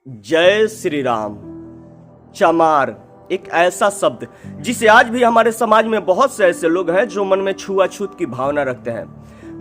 जय श्री राम। चमार एक ऐसा शब्द जिसे आज भी हमारे समाज में बहुत से ऐसे लोग हैं जो मन में छुआछूत की भावना रखते हैं।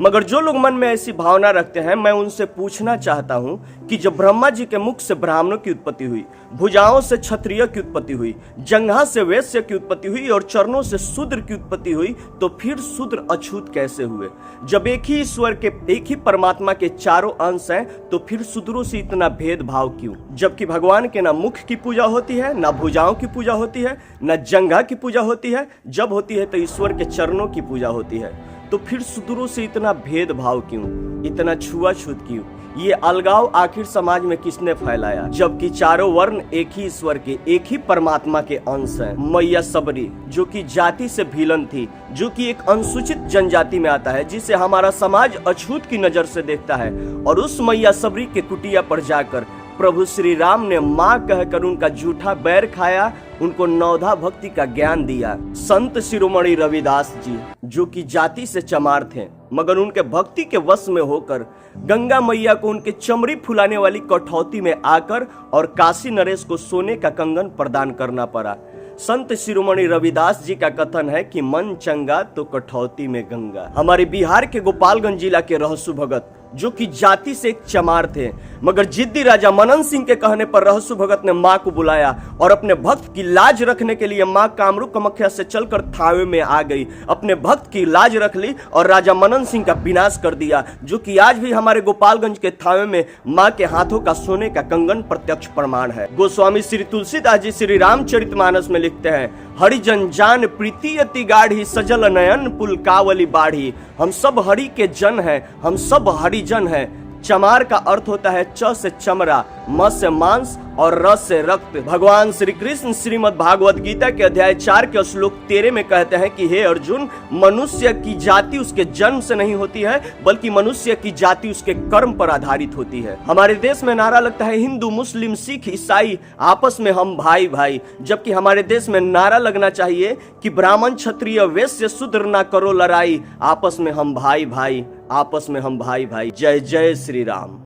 मगर जो लोग मन में ऐसी भावना रखते हैं, मैं उनसे पूछना चाहता हूं कि जब ब्रह्मा जी के मुख से ब्राह्मणों की उत्पत्ति हुई, भुजाओं से क्षत्रिय की उत्पत्ति हुई, जंघा से वैश्य की उत्पत्ति हुई और चरणों से शूद्र की उत्पत्ति हुई, तो फिर शूद्र अछूत कैसे हुए? जब एक ही ईश्वर के, एक ही परमात्मा के चारों अंश हैं, तो फिर शूद्रों से इतना भेदभाव क्यों? जबकि भगवान के ना मुख की पूजा होती है, ना भुजाओं की पूजा होती है, ना जंघा की पूजा होती है। जब होती है तो ईश्वर के चरणों की पूजा होती है। तो फिर शूद्रों से इतना भेदभाव क्यों, इतना छुआछूत क्यों? ये अलगाव आखिर समाज में किसने फैलाया? जबकि चारों वर्ण एक ही ईश्वर के, एक ही परमात्मा के अंश हैं। मैया सबरी जो कि जाति से भिलन थी, जो कि एक अनुसूचित जनजाति में आता है, जिसे हमारा समाज अछूत की नजर से देखता है, और उस मैया सबरी के कुटिया पर जाकर प्रभु श्री राम ने माँ कहकर उनका जूठा बैर खाया, उनको नवधा भक्ति का ज्ञान दिया। संत शिरोमणि रविदास जी जो कि जाति से चमार थे, मगर उनके भक्ति के वश में होकर गंगा मैया को उनके चमड़ी फुलाने वाली कठौती में आकर और काशी नरेश को सोने का कंगन प्रदान करना पड़ा। संत शिरोमणि रविदास जी का कथन है कि मन चंगा तो कठौती में गंगा। हमारे बिहार के गोपालगंज जिला के रहसु भगत जो कि जाति से एक चमार थे, मगर जिद्दी राजा मनन सिंह के कहने पर रहसु भगत ने मां को बुलाया और अपने भक्त की लाज रखने के लिए मां कामरूप कामाख्या से चलकर थावे में आ गई। अपने भक्त की लाज रख ली और राजा मनन सिंह का विनाश कर दिया, जो कि आज भी हमारे गोपालगंज के थावे में मां के हाथों का सोने का कंगन प्रत्यक्ष प्रमाण है। गोस्वामी श्री तुलसीदास जी श्री रामचरितमानस में लिखते हैं, हरिजन जान प्रीति अति गाढ़ी, सजल नयन पुल कावली बाढ़ी। हम सब हरि के जन हैं, हम सब हरिजन हैं। चमार का अर्थ होता है च से चमड़ा, म से मांस और र से रक्त। भगवान श्री कृष्ण श्रीमद् भागवत गीता के अध्याय 4 के श्लोक 13 में कहते हैं कि हे अर्जुन, मनुष्य की जाति उसके जन्म से नहीं होती है, बल्कि मनुष्य की जाति उसके कर्म पर आधारित होती है। हमारे देश में नारा लगता है हिंदू मुस्लिम सिख ईसाई आपस में हम भाई भाई, जबकि हमारे देश में नारा लगना चाहिए कि ब्राह्मण क्षत्रिय वैश्य शूद्र ना करो लड़ाई, आपस में हम भाई भाई, आपस में हम भाई भाई। जय जय श्री राम।